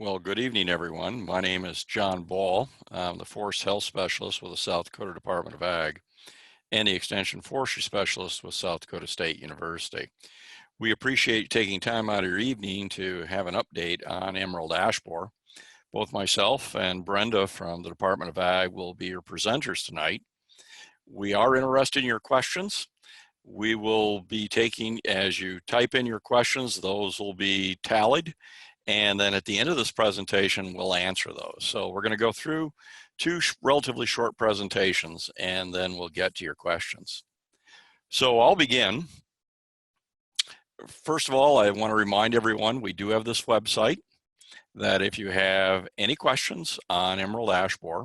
Well, good evening, everyone. My name is John Ball. I'm the Forest Health Specialist with the South Dakota Department of Ag and the Extension Forestry Specialist with South Dakota State University. We appreciate you taking time out of your evening to have an update on emerald ash borer. Both myself and Brenda from the Department of Ag will be your presenters tonight. We are interested in your questions. We will be taking, as you type in your questions, those will be tallied. And then at the end of this presentation, we'll answer those. So we're going to go through two relatively short presentations, and then we'll get to your questions. So I'll begin. First of all, I want to remind everyone we do have this website that if you have any questions on emerald ash borer,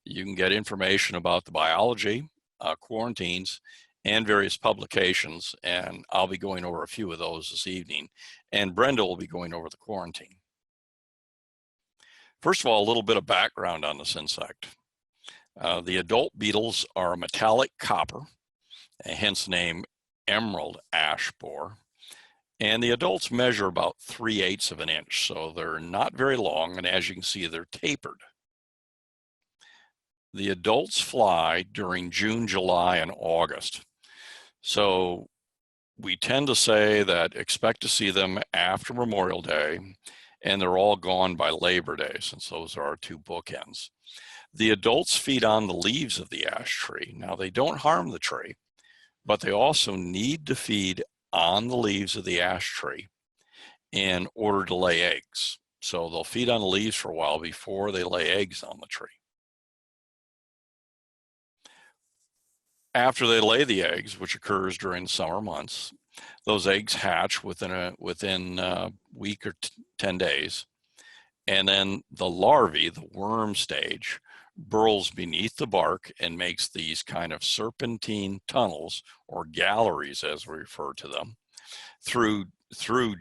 you can get information about the biology, quarantines, and various publications, and I'll be going over a few of those this evening, and Brenda will be going over the quarantine. First of all, a little bit of background on this insect. The adult beetles are a metallic copper, hence the name emerald ash borer, and the adults measure about 3/8 of an inch, so they're not very long, and as you can see, they're tapered. The adults fly during June, July, and August. So we tend to say that expect to see them after Memorial Day, and they're all gone by Labor Day, since those are our two bookends. The adults feed on the leaves of the ash tree. Now, they don't harm the tree, but they also need to feed on the leaves of the ash tree in order to lay eggs. So they'll feed on the leaves for a while before they lay eggs on the tree. After they lay the eggs, which occurs during the summer months, those eggs hatch within a week or 10 days. And then the larvae, the worm stage, burrows beneath the bark and makes these kind of serpentine tunnels, or galleries as we refer to them, through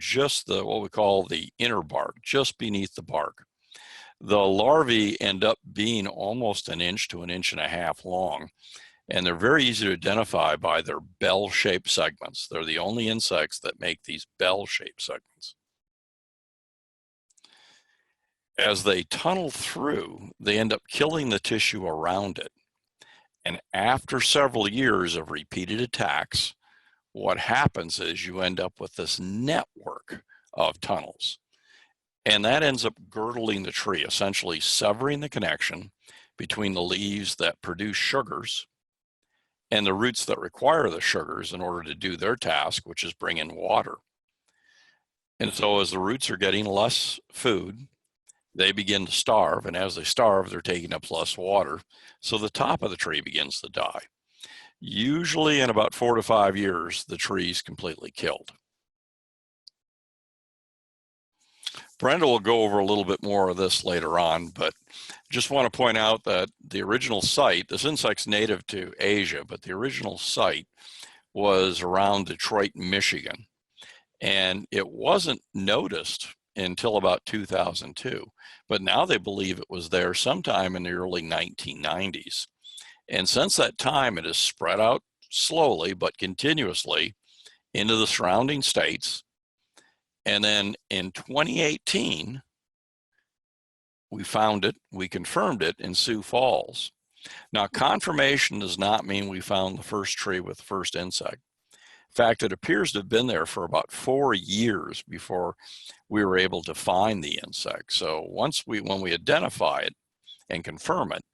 just what we call the inner bark, just beneath the bark. The larvae end up being almost 1 inch to 1.5 inches long. And they're very easy to identify by their bell-shaped segments. They're the only insects that make these bell-shaped segments. As they tunnel through, they end up killing the tissue around it. And after several years of repeated attacks, what happens is you end up with this network of tunnels. And that ends up girdling the tree, essentially severing the connection between the leaves that produce sugars and the roots that require the sugars in order to do their task, which is bring in water. And so as the roots are getting less food, they begin to starve, and as they starve, they're taking up less water, so the top of the tree begins to die. Usually in about 4 to 5 years, the tree's completely killed. Brenda will go over a little bit more of this later on, but just want to point out that the original site, this insect's native to Asia, but the original site was around Detroit, Michigan. And it wasn't noticed until about 2002, but now they believe it was there sometime in the early 1990s. And since that time, it has spread out slowly but continuously into the surrounding states. And then in 2018, we found it, we confirmed it in Sioux Falls. Now, confirmation does not mean we found the first tree with the first insect. In fact, it appears to have been there for about 4 years before we were able to find the insect. So when we identify it and confirm it,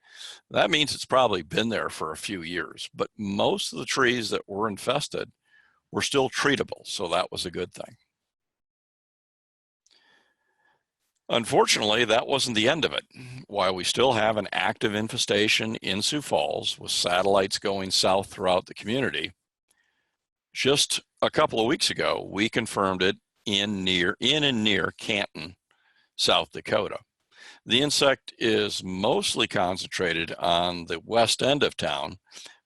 that means it's probably been there for a few years. But most of the trees that were infested were still treatable, so that was a good thing. Unfortunately, that wasn't the end of it. While we still have an active infestation in Sioux Falls with satellites going south throughout the community, just a couple of weeks ago, we confirmed it in and near Canton, South Dakota. The insect is mostly concentrated on the west end of town,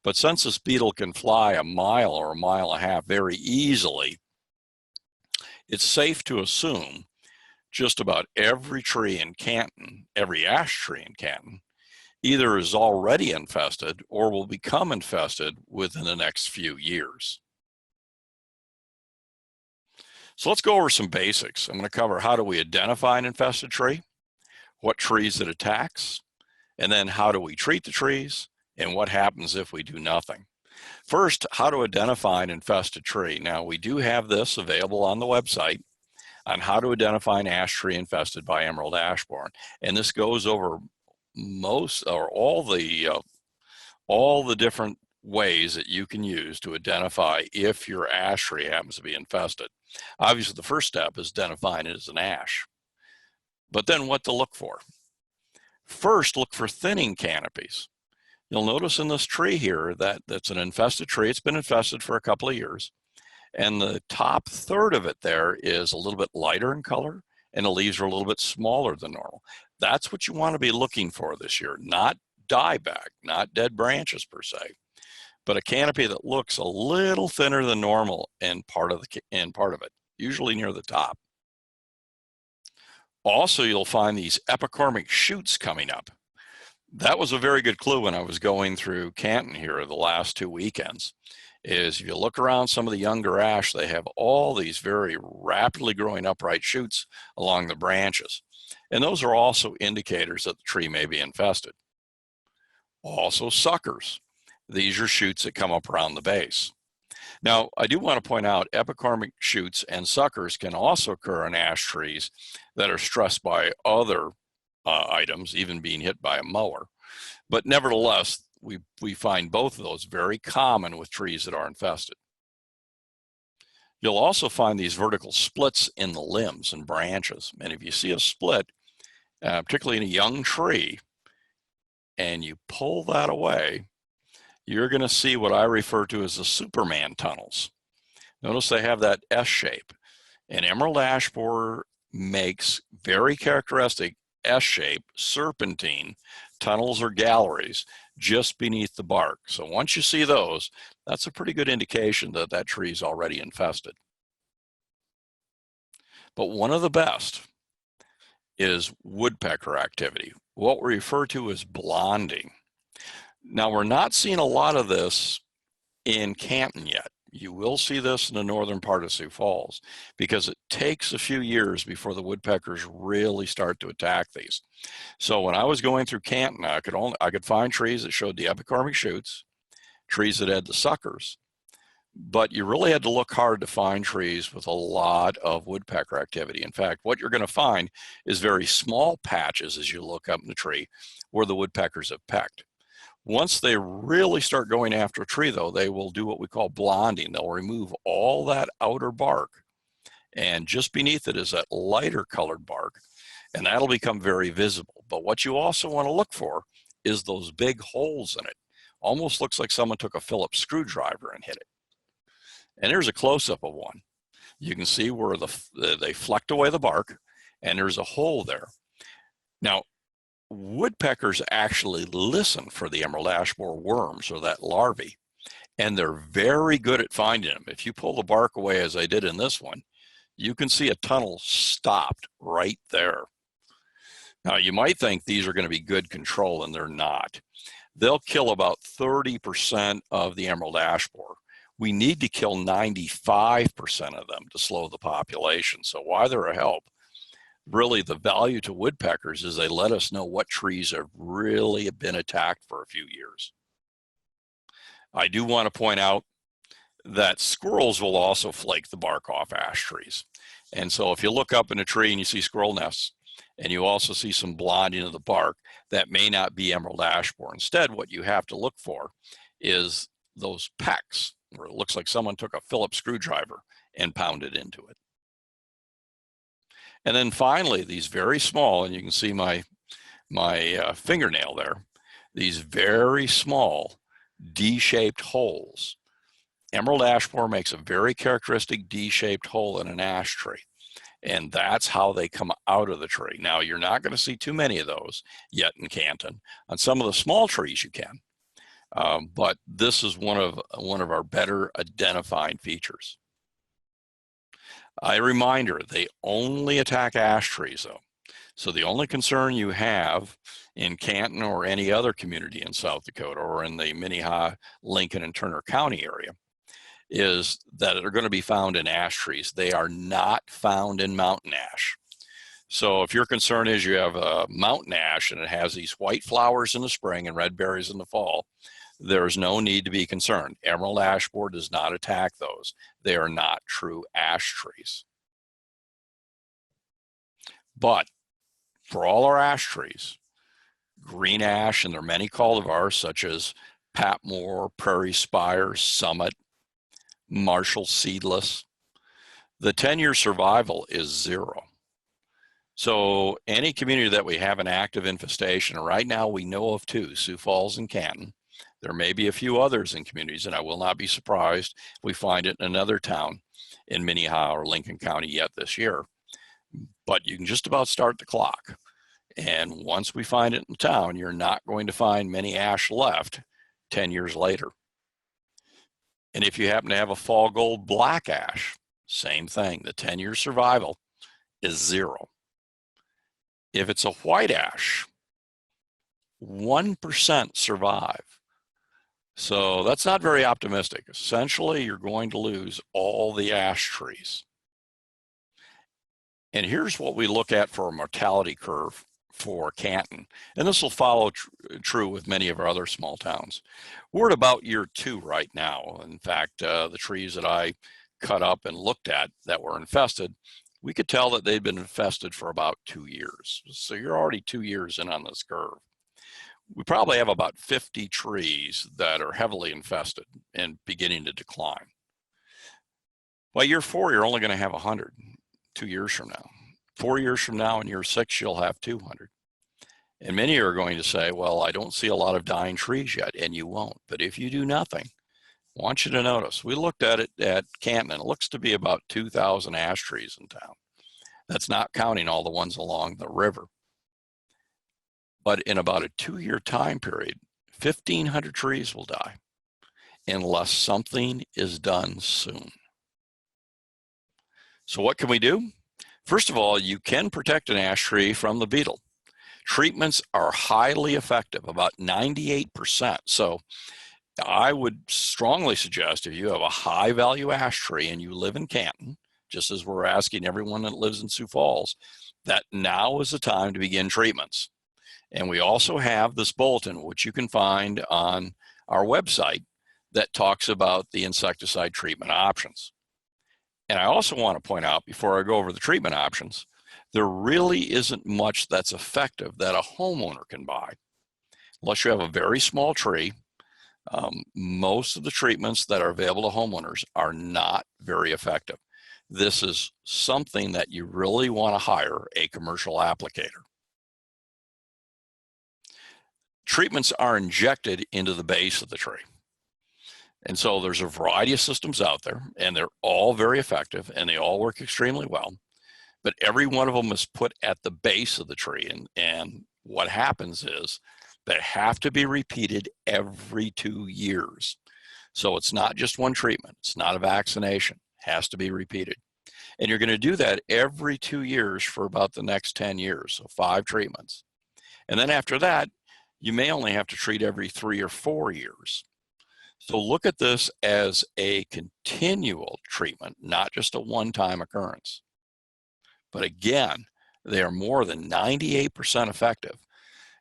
but since this beetle can fly 1 mile or 1.5 miles very easily, it's safe to assume just about every tree in Canton, every ash tree in Canton, either is already infested or will become infested within the next few years. So let's go over some basics. I'm going to cover how do we identify an infested tree. what trees it attacks, and then how do we treat the trees, and what happens if we do nothing. First, how to identify an infested tree. Now, we do have this available on the website on how to identify an ash tree infested by emerald ash borer. And this goes over most or all the different ways that you can use to identify if your ash tree happens to be infested. Obviously, the first step is identifying it as an ash. But then what to look for? First, look for thinning canopies. You'll notice in this tree here that that's an infested tree. It's been infested for a couple of years. And the top third of it there is a little bit lighter in color, and the leaves are a little bit smaller than normal. That's what you want to be looking for this year, not dieback, not dead branches per se, but a canopy that looks a little thinner than normal in part of it, usually near the top. Also, you'll find these epicormic shoots coming up. That was a very good clue when I was going through Canton here the last 2 weekends, is if you look around some of the younger ash, they have all these very rapidly growing upright shoots along the branches. And those are also indicators that the tree may be infested. Also suckers. These are shoots that come up around the base. Now, I do want to point out epicormic shoots and suckers can also occur in ash trees that are stressed by other items, even being hit by a mower. But nevertheless, we find both of those very common with trees that are infested. You'll also find these vertical splits in the limbs and branches. And if you see a split, particularly in a young tree, and you pull that away, you're going to see what I refer to as the Superman tunnels. Notice they have that S shape. And emerald ash borer makes very characteristic S-shaped serpentine tunnels or galleries just beneath the bark. So once you see those, that's a pretty good indication that that tree is already infested. But one of the best is woodpecker activity, what we refer to as blonding. Now, we're not seeing a lot of this in Canton yet. You will see this in the northern part of Sioux Falls because it takes a few years before the woodpeckers really start to attack these. So when I was going through Canton, I could find trees that showed the epicormic shoots, trees that had the suckers, but you really had to look hard to find trees with a lot of woodpecker activity. In fact, what you're going to find is very small patches as you look up in the tree where the woodpeckers have pecked. Once they really start going after a tree, though, they will do what we call blonding. They'll remove all that outer bark, and just beneath it is that lighter colored bark, and that'll become very visible. But what you also want to look for is those big holes in it. Almost looks like someone took a Phillips screwdriver and hit it. And here's a close-up of one. You can see where they flecked away the bark, and there's a hole there. Now, woodpeckers actually listen for the emerald ash borer worms, or that larvae, and they're very good at finding them. If you pull the bark away, as I did in this one, you can see a tunnel stopped right there. Now, you might think these are going to be good control, and they're not. They'll kill about 30% of the emerald ash borer. We need to kill 95% of them to slow the population. So why they're a help, really the value to woodpeckers is they let us know what trees have really been attacked for a few years. I do want to point out that squirrels will also flake the bark off ash trees. And so if you look up in a tree and you see squirrel nests, and you also see some blonding of the bark, that may not be emerald ash borer. Instead, what you have to look for is those pecks, where it looks like someone took a Phillips screwdriver and pounded into it. And then finally, these very small, and you can see my fingernail there, these very small D-shaped holes. Emerald ash borer makes a very characteristic D-shaped hole in an ash tree, and that's how they come out of the tree. Now, you're not going to see too many of those yet in Canton. On some of the small trees you can, but this is one of our better identifying features. A reminder, they only attack ash trees, though. So the only concern you have in Canton or any other community in South Dakota or in the Minnehaha, Lincoln, and Turner County area is that they're going to be found in ash trees. They are not found in mountain ash. So if your concern is you have a mountain ash and it has these white flowers in the spring and red berries in the fall, there's no need to be concerned. Emerald ash borer does not attack those. They are not true ash trees. But for all our ash trees, green ash, and there are many cultivars such as Patmore, Prairie Spire, Summit, Marshall Seedless, the 10-year survival is 0. So any community that we have an active infestation, right now we know of 2, Sioux Falls and Canton. There may be a few others in communities, and I will not be surprised if we find it in another town in Minnehaha or Lincoln County yet this year. But you can just about start the clock. And once we find it in town, you're not going to find many ash left 10 years later. And if you happen to have a fall gold black ash, same thing. The 10-year survival is 0. If it's a white ash, 1% survive. So that's not very optimistic. Essentially, you're going to lose all the ash trees. And here's what we look at for a mortality curve for Canton. And this will follow true with many of our other small towns. We're at about year 2 right now. In fact, the trees that I cut up and looked at that were infested, we could tell that they'd been infested for about 2 years. So you're already 2 years in on this curve. We probably have about 50 trees that are heavily infested and beginning to decline. By year 4, you're only going to have 100 2 years from now. 4 years from now, in year 6, you'll have 200. And many are going to say, well, I don't see a lot of dying trees yet, and you won't. But if you do nothing, I want you to notice, we looked at it at Canton, and it looks to be about 2,000 ash trees in town. That's not counting all the ones along the river. But in about a 2-year time period, 1,500 trees will die unless something is done soon. So what can we do? First of all, you can protect an ash tree from the beetle. Treatments are highly effective, about 98%. So I would strongly suggest if you have a high value ash tree and you live in Canton, just as we're asking everyone that lives in Sioux Falls, that now is the time to begin treatments. And we also have this bulletin, which you can find on our website, that talks about the insecticide treatment options. And I also want to point out, before I go over the treatment options, there really isn't much that's effective that a homeowner can buy. Unless you have a very small tree, most of the treatments that are available to homeowners are not very effective. This is something that you really want to hire a commercial applicator. Treatments are injected into the base of the tree. And so there's a variety of systems out there, and they're all very effective, and they all work extremely well. But every one of them is put at the base of the tree. And what happens is they have to be repeated every 2 years. So it's not just one treatment. It's not a vaccination. It has to be repeated. And you're going to do that every 2 years for about the next 10 years, so 5 treatments. And then after that, you may only have to treat every 3 or 4 years. So look at this as a continual treatment, not just a one-time occurrence. But again, they are more than 98% effective.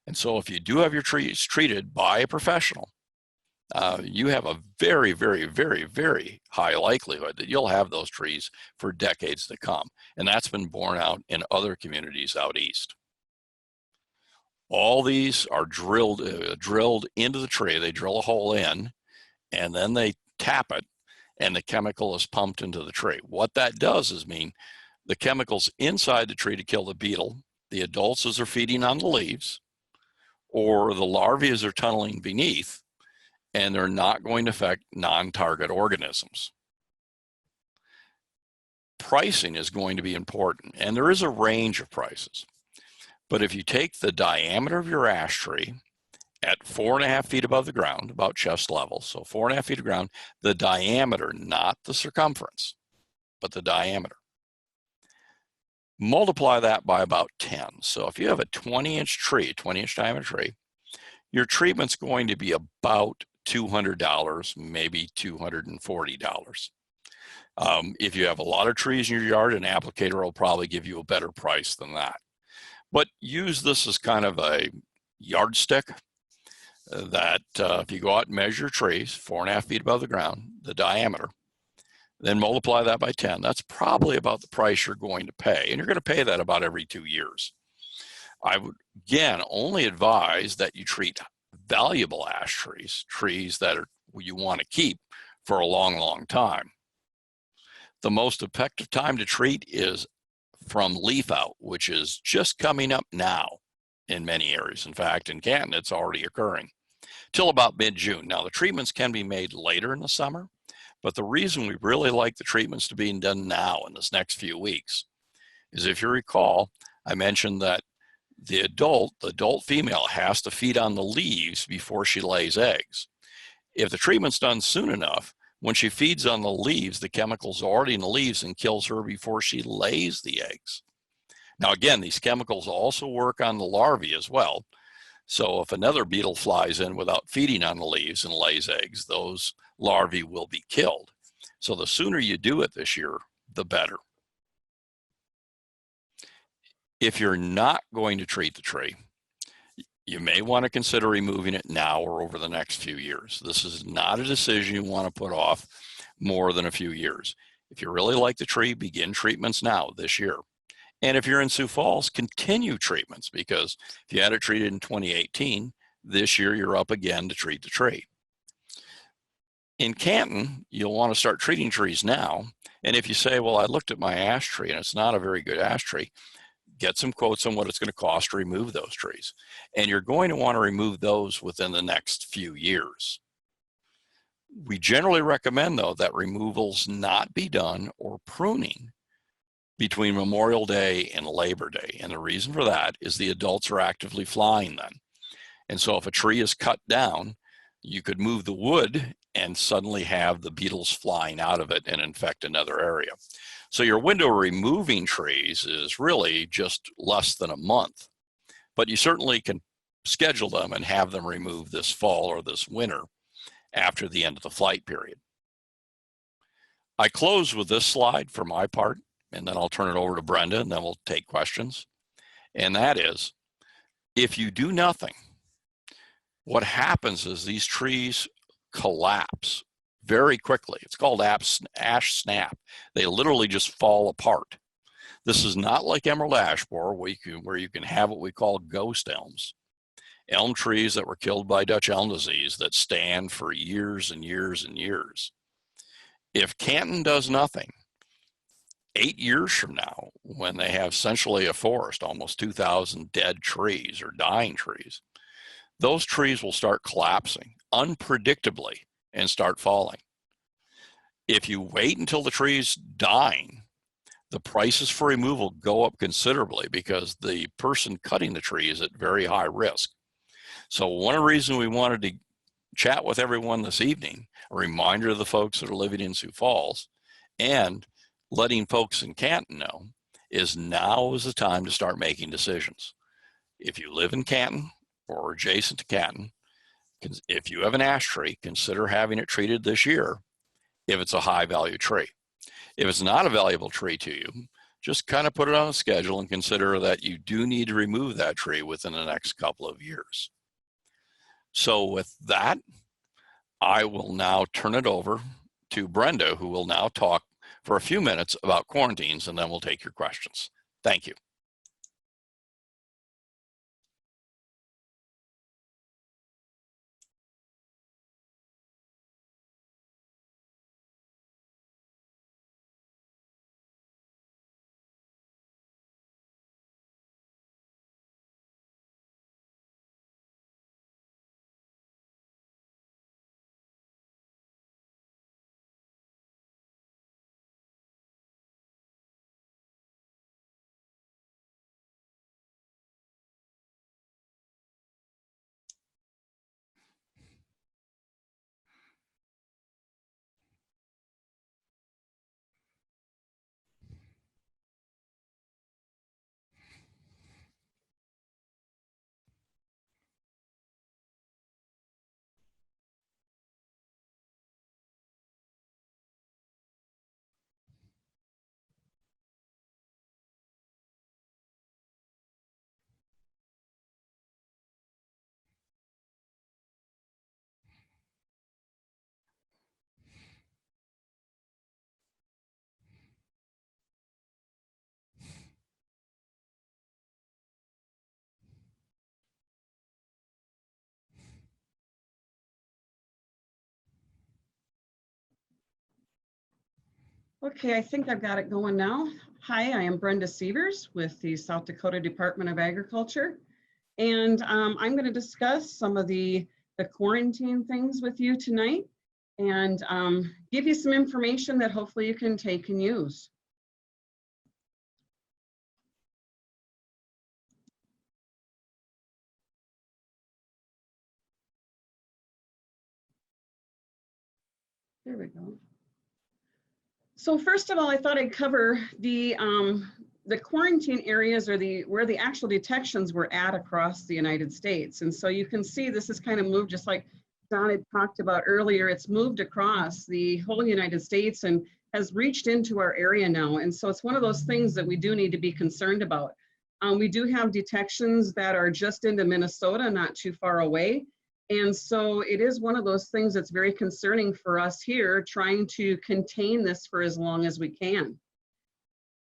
And so if you do have your trees treated by a professional, you have a very, very, very, very high likelihood that you'll have those trees for decades to come. And that's been borne out in other communities out east. All these are drilled into the tree. They drill a hole in, and then they tap it, and the chemical is pumped into the tree. What that does is mean the chemical's inside the tree to kill the beetle, the adults as they're feeding on the leaves, or the larvae as they're tunneling beneath, and they're not going to affect non-target organisms. Pricing is going to be important, and there is a range of prices. But if you take the diameter of your ash tree at 4.5 feet above the ground, about chest level, so 4.5 feet of ground, the diameter, not the circumference, but the diameter. Multiply that by about 10. So if you have a 20-inch tree, 20-inch diameter tree, your treatment's going to be about $200, maybe $240. If you have a lot of trees in your yard, an applicator will probably give you a better price than that. But use this as kind of a yardstick that if you go out and measure trees 4.5 feet above the ground, the diameter, then multiply that by 10, that's probably about the price you're going to pay. And you're going to pay that about every 2 years. I would, again, only advise that you treat valuable ash trees, trees that you want to keep for a long, long time. The most effective time to treat is from leaf out, which is just coming up now in many areas. In fact, in Canton, it's already occurring till about mid-June. Now, the treatments can be made later in the summer, but the reason we really like the treatments to be done now in this next few weeks is, if you recall, I mentioned that the adult female has to feed on the leaves before she lays eggs. If the treatment's done soon enough, when she feeds on the leaves, the chemical's already in the leaves and kills her before she lays the eggs. Now, again, these chemicals also work on the larvae as well. So if another beetle flies in without feeding on the leaves and lays eggs, those larvae will be killed. So the sooner you do it this year, the better. If you're not going to treat the tree, you may want to consider removing it now or over the next few years. This is not a decision you want to put off more than a few years. If you really like the tree, begin treatments now this year. And if you're in Sioux Falls, continue treatments, because if you had it treated in 2018, this year you're up again to treat the tree. In Canton, you'll want to start treating trees now. And if you say, well, I looked at my ash tree and it's not a very good ash tree, get some quotes on what it's going to cost to remove those trees. And you're going to want to remove those within the next few years. We generally recommend, though, that removals not be done or pruning between Memorial Day and Labor Day. And the reason for that is the adults are actively flying then. And so if a tree is cut down, you could move the wood and suddenly have the beetles flying out of it and infect another area. So your window of removing trees is really just less than a month, but you certainly can schedule them and have them removed this fall or this winter after the end of the flight period. I close with this slide for my part, and then I'll turn it over to Brenda, and then we'll take questions. And that is, if you do nothing, what happens is these trees collapse very quickly. It's called ash snap. They literally just fall apart. This is not like emerald ash borer, where you can have what we call ghost elms. Elm trees that were killed by Dutch elm disease that stand for years and years and years. If Canton does nothing, 8 years from now, when they have essentially a forest, almost 2,000 dead trees or dying trees, those trees will start collapsing unpredictably and start falling. If you wait until the tree's dying, the prices for removal go up considerably because the person cutting the tree is at very high risk. So one of the reasons we wanted to chat with everyone this evening, a reminder to the folks that are living in Sioux Falls and letting folks in Canton know, is now is the time to start making decisions. If you live in Canton or adjacent to Canton, if you have an ash tree, consider having it treated this year if it's a high value tree. If it's not a valuable tree to you, just kind of put it on a schedule and consider that you do need to remove that tree within the next couple of years. So with that, I will now turn it over to Brenda, who will now talk for a few minutes about quarantines, and then we'll take your questions. Thank you. Okay, I think I've got it going now. Hi, I am Brenda Sievers with the South Dakota Department of Agriculture, and I'm going to discuss some of the quarantine things with you tonight and give you some information that hopefully you can take and use. There we go. So first of all, I thought I'd cover the quarantine areas, or where the actual detections were at across the United States. And so you can see this is kind of moved, just like Don had talked about earlier, it's moved across the whole United States and has reached into our area now. And so it's one of those things that we do need to be concerned about. We do have detections that are just into Minnesota, not too far away. And so it is one of those things that's very concerning for us here, trying to contain this for as long as we can.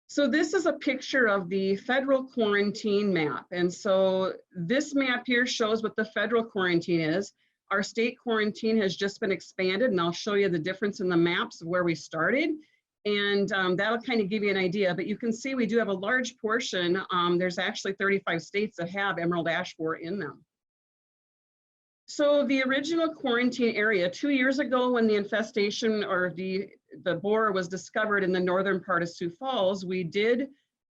So this is a picture of the federal quarantine map. And so this map here shows what the federal quarantine is. Our state quarantine has just been expanded, and I'll show you the difference in the maps of where we started. And that'll kind of give you an idea, but you can see we do have a large portion. There's actually 35 states that have emerald ash borer in them. So the original quarantine area 2 years ago, when the infestation or the borer was discovered in the northern part of Sioux Falls, we did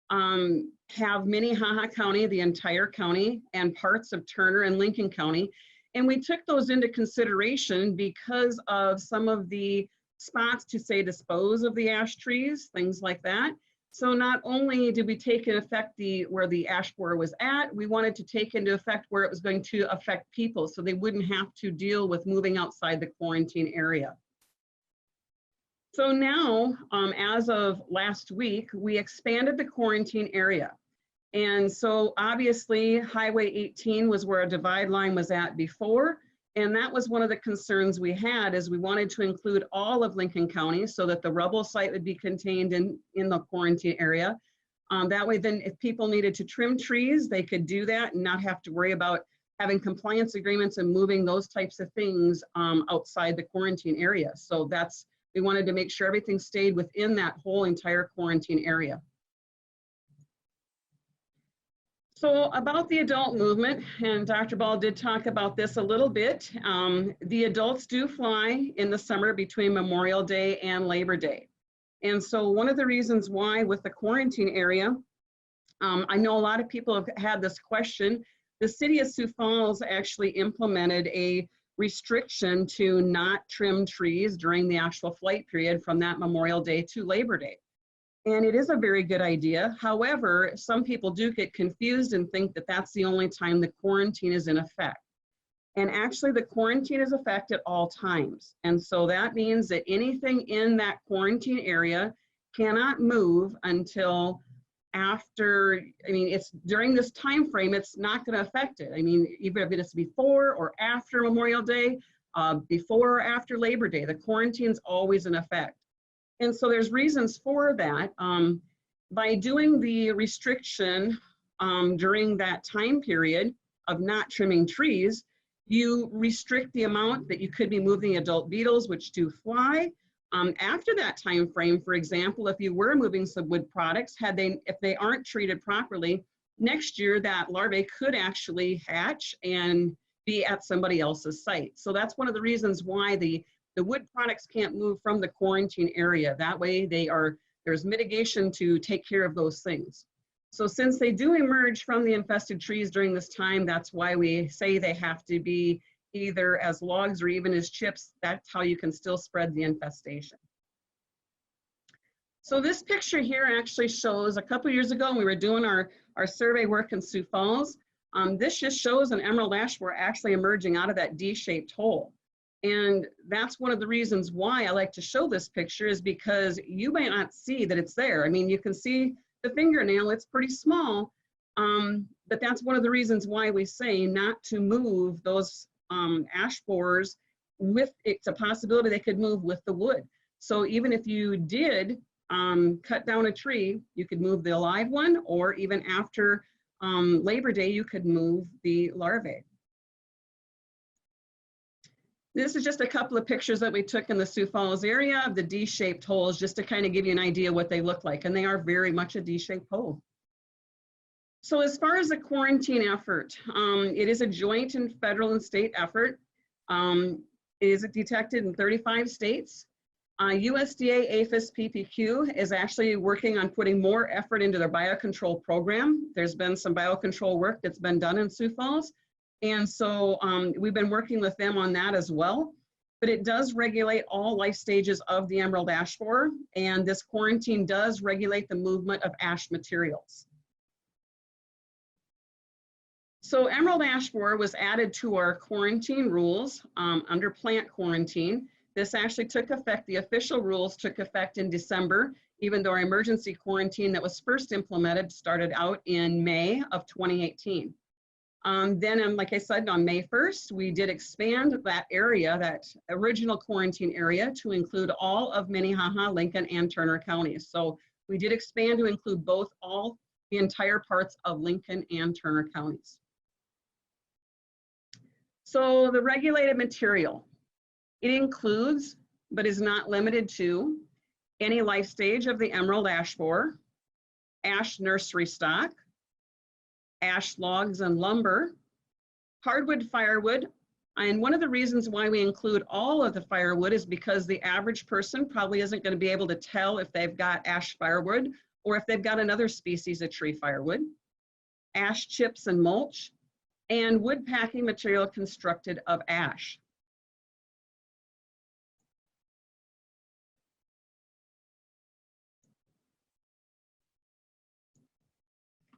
have Minnehaha County, the entire county, and parts of Turner and Lincoln County. And we took those into consideration because of some of the spots to say dispose of the ash trees, things like that. So not only did we take into effect where the ash borer was at, we wanted to take into effect where it was going to affect people so they wouldn't have to deal with moving outside the quarantine area. So now, as of last week, we expanded the quarantine area. And so obviously Highway 18 was where a divide line was at before. And that was one of the concerns we had, is we wanted to include all of Lincoln County so that the rubble site would be contained in the quarantine area. That way then if people needed to trim trees, they could do that and not have to worry about having compliance agreements and moving those types of things outside the quarantine area. So we wanted to make sure everything stayed within that whole entire quarantine area. So about the adult movement, and Dr. Ball did talk about this a little bit, the adults do fly in the summer between Memorial Day and Labor Day. And so one of the reasons why with the quarantine area, I know a lot of people have had this question, the city of Sioux Falls actually implemented a restriction to not trim trees during the actual flight period from that Memorial Day to Labor Day. And it is a very good idea. However, some people do get confused and think that that's the only time the quarantine is in effect. And actually the quarantine is in effect at all times. And so that means that anything in that quarantine area cannot move until after, it's during this time frame, it's not going to affect it. Even if it's before or after Memorial Day, before or after Labor Day, the quarantine's always in effect. And so there's reasons for that. By doing the restriction during that time period of not trimming trees, you restrict the amount that you could be moving adult beetles, which do fly. After that time frame, for example, if you were moving some wood products, if they aren't treated properly, next year that larvae could actually hatch and be at somebody else's site. So that's one of the reasons why the wood products can't move from the quarantine area. That way there's mitigation to take care of those things. So since they do emerge from the infested trees during this time, that's why we say they have to be either as logs or even as chips. That's how you can still spread the infestation. So this picture here actually shows a couple years ago when we were doing our survey work in Sioux Falls. This just shows an emerald ash borer actually emerging out of that D-shaped hole. And that's one of the reasons why I like to show this picture, is because you may not see that it's there. You can see the fingernail, it's pretty small, but that's one of the reasons why we say not to move those ash borers it's a possibility they could move with the wood. So even if you did cut down a tree, you could move the live one, or even after Labor Day, you could move the larvae. This is just a couple of pictures that we took in the Sioux Falls area of the D-shaped holes, just to kind of give you an idea what they look like. And they are very much a D-shaped hole. So as far as the quarantine effort, it is a joint and federal and state effort. It is detected in 35 states. USDA APHIS PPQ is actually working on putting more effort into their biocontrol program. There's been some biocontrol work that's been done in Sioux Falls. And so we've been working with them on that as well. But it does regulate all life stages of the emerald ash borer. And this quarantine does regulate the movement of ash materials. So emerald ash borer was added to our quarantine rules under plant quarantine. This actually took effect, the official rules took effect in December, even though our emergency quarantine that was first implemented started out in May of 2018. Then, like I said, on May 1st, we did expand that area, that original quarantine area, to include all of Minnehaha, Lincoln, and Turner counties. So we did expand to include the entire parts of Lincoln and Turner counties. So the regulated material, it includes, but is not limited to, any life stage of the emerald ash borer, ash nursery stock, ash logs and lumber, hardwood firewood. And one of the reasons why we include all of the firewood is because the average person probably isn't going to be able to tell if they've got ash firewood or if they've got another species of tree firewood, ash chips and mulch, and wood packing material constructed of ash.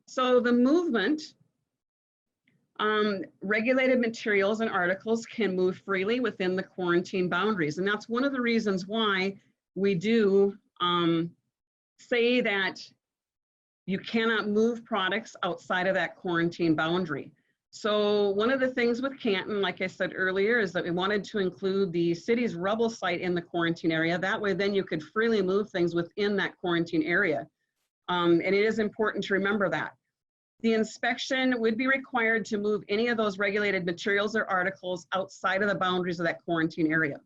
So the movement, regulated materials and articles can move freely within the quarantine boundaries. And that's one of the reasons why we do say that you cannot move products outside of that quarantine boundary. So one of the things with Canton, like I said earlier, is that we wanted to include the city's rubble site in the quarantine area. That way then you could freely move things within that quarantine area. And it is important to remember that. The inspection would be required to move any of those regulated materials or articles outside of the boundaries of that quarantine area.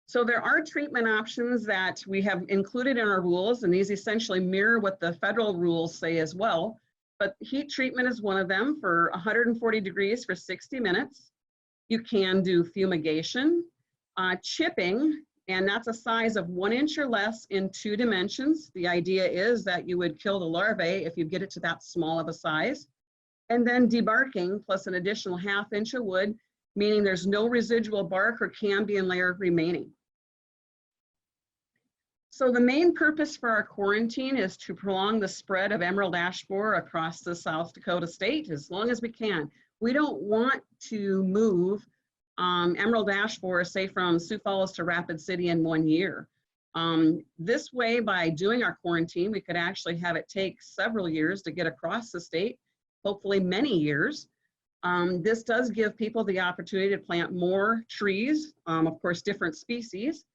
So there are treatment options that we have included in our rules, and these essentially mirror what the federal rules say as well. But heat treatment is one of them for 140 degrees for 60 minutes. You can do fumigation, chipping, and that's a size of 1 inch or less in 2 dimensions. The idea is that you would kill the larvae if you get it to that small of a size. And then debarking plus an additional ½ inch of wood, meaning there's no residual bark or cambium layer remaining. So the main purpose for our quarantine is to prolong the spread of emerald ash borer across the South Dakota state as long as we can. We don't want to move emerald ash borer, say from Sioux Falls to Rapid City in 1 year. This way, by doing our quarantine, we could actually have it take several years to get across the state, hopefully many years. This does give people the opportunity to plant more trees, of course, different species,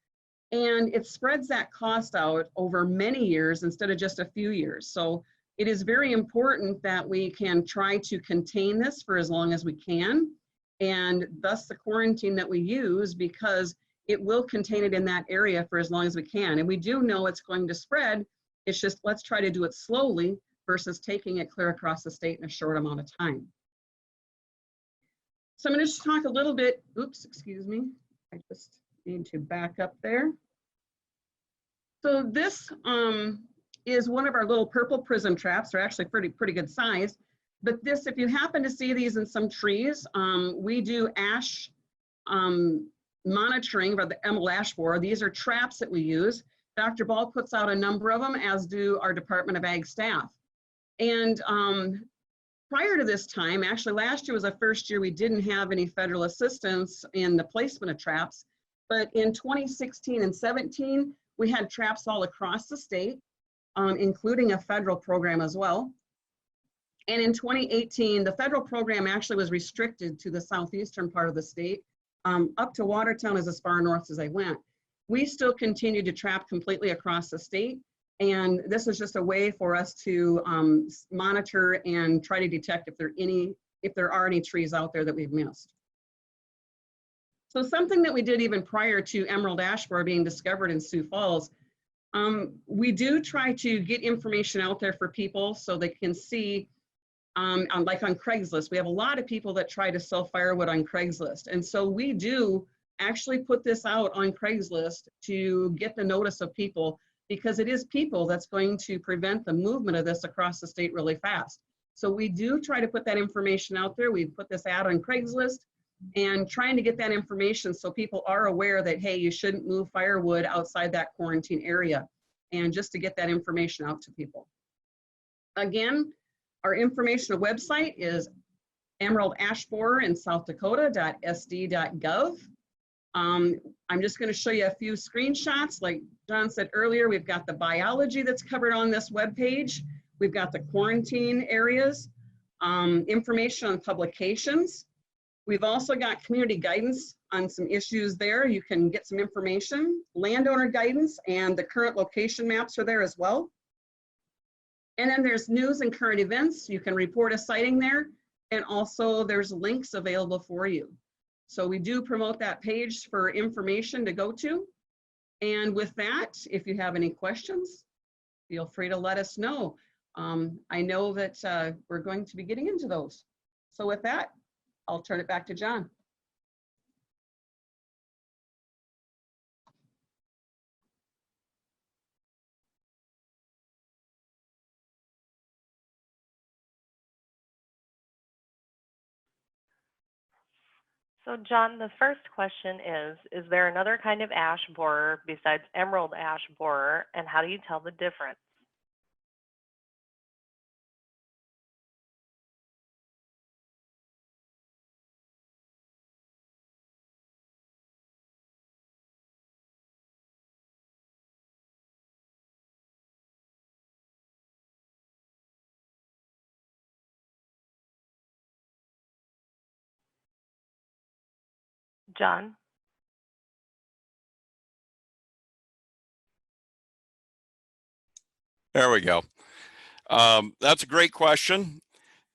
and it spreads that cost out over many years instead of just a few years. So it is very important that we can try to contain this for as long as we can, and thus the quarantine that we use, because it will contain it in that area for as long as we can. And we do know it's going to spread. It's just, let's try to do it slowly versus taking it clear across the state in a short amount of time. So I'm going to just talk a little bit, oops, excuse me. I just need to back up there. So this is one of our little purple prism traps. They're actually pretty good size. But this, if you happen to see these in some trees, we do ash monitoring for the emerald ash borer. These are traps that we use. Dr. Ball puts out a number of them, as do our Department of Ag staff. And prior to this time, actually last year was the first year we didn't have any federal assistance in the placement of traps. But in 2016 and 17, we had traps all across the state, including a federal program as well. And in 2018, the federal program actually was restricted to the southeastern part of the state. Up to Watertown is as far north as they went. We still continue to trap completely across the state. And this is just a way for us to monitor and try to detect if there are any trees out there that we've missed. So something that we did even prior to emerald ash borer being discovered in Sioux Falls, we do try to get information out there for people so they can see, like on Craigslist. We have a lot of people that try to sell firewood on Craigslist. And so we do actually put this out on Craigslist to get the notice of people, because it is people that's going to prevent the movement of this across the state really fast. So we do try to put that information out there. We put this ad on Craigslist and trying to get that information so people are aware that, hey, you shouldn't move firewood outside that quarantine area, and just to get that information out to people. Again, our informational website is emerald ash borer in South Dakota.sd.gov. I'm just going to show you a few screenshots. Like John said earlier, we've got the biology that's covered on this webpage. We've got the quarantine areas, information on publications. We've also got community guidance on some issues there. You can get some information, landowner guidance, and the current location maps are there as well. And then there's news and current events. You can report a sighting there. And also there's links available for you. So we do promote that page for information to go to. And with that, if you have any questions, feel free to let us know. I know that we're going to be getting into those. So with that, I'll turn it back to John. So John, the first question is there another kind of ash borer besides emerald ash borer, and how do you tell the difference? John? There we go. That's a great question.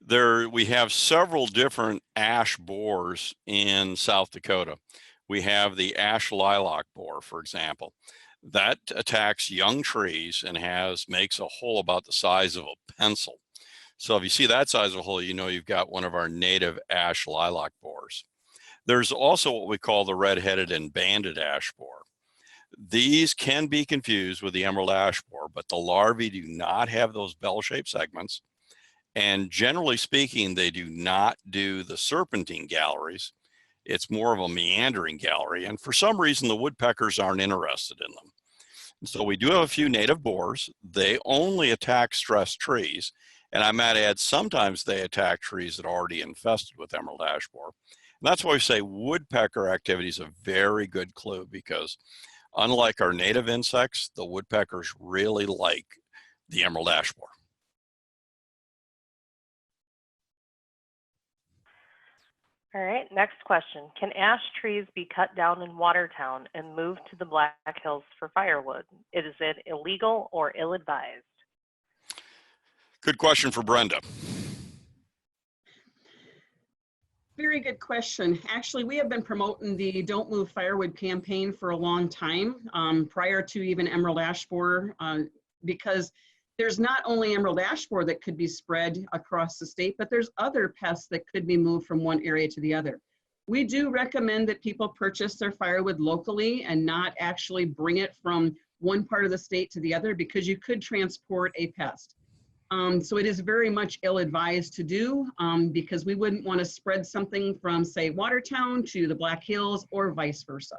We have several different ash borers in South Dakota. We have the ash lilac borer, for example. That attacks young trees and makes a hole about the size of a pencil. So if you see that size of a hole, you know you've got one of our native ash lilac borers. There's also what we call the red-headed and banded ash borer. These can be confused with the emerald ash borer, but the larvae do not have those bell-shaped segments. And generally speaking, they do not do the serpentine galleries. It's more of a meandering gallery. And for some reason, the woodpeckers aren't interested in them. So we do have a few native borers. They only attack stressed trees. And I might add, sometimes they attack trees that are already infested with emerald ash borer. And that's why we say woodpecker activity is a very good clue, because unlike our native insects, the woodpeckers really like the emerald ash borer. All right, next question. Can ash trees be cut down in Watertown and moved to the Black Hills for firewood? Is it illegal or ill-advised? Good question for Brenda. Very good question. Actually, we have been promoting the Don't Move Firewood campaign for a long time, prior to even emerald ash borer, because there's not only emerald ash borer that could be spread across the state, but there's other pests that could be moved from one area to the other. We do recommend that people purchase their firewood locally and not actually bring it from one part of the state to the other, because you could transport a pest. So it is very much ill-advised to do, because we wouldn't want to spread something from, say, Watertown to the Black Hills or vice versa.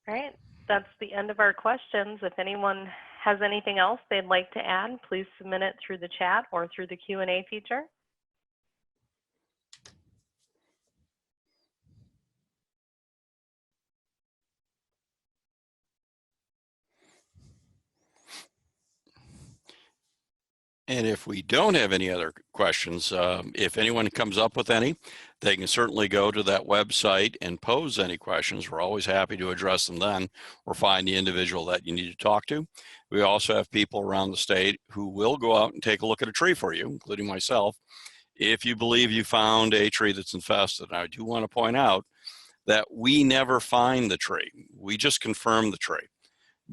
All right, that's the end of our questions. If anyone has anything else they'd like to add, please submit it through the chat or through the Q&A feature. And if we don't have any other questions, if anyone comes up with any, they can certainly go to that website and pose any questions. We're always happy to address them then or find the individual that you need to talk to. We also have people around the state who will go out and take a look at a tree for you, including myself, if you believe you found a tree that's infested. And I do want to point out that we never find the tree. We just confirm the tree.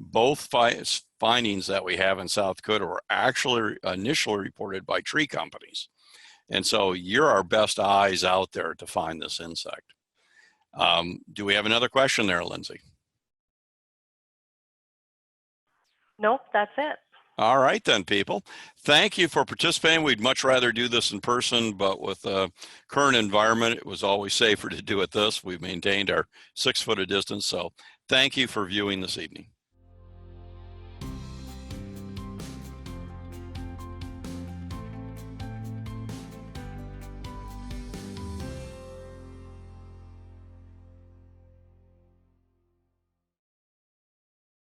Both findings that we have in South Dakota were actually initially reported by tree companies. And so you're our best eyes out there to find this insect. Do we have another question there, Lindsay? Nope, that's it. All right then, people. Thank you for participating. We'd much rather do this in person, but with the current environment, it was always safer to do it this. We've maintained our 6 foot of distance. So thank you for viewing this evening.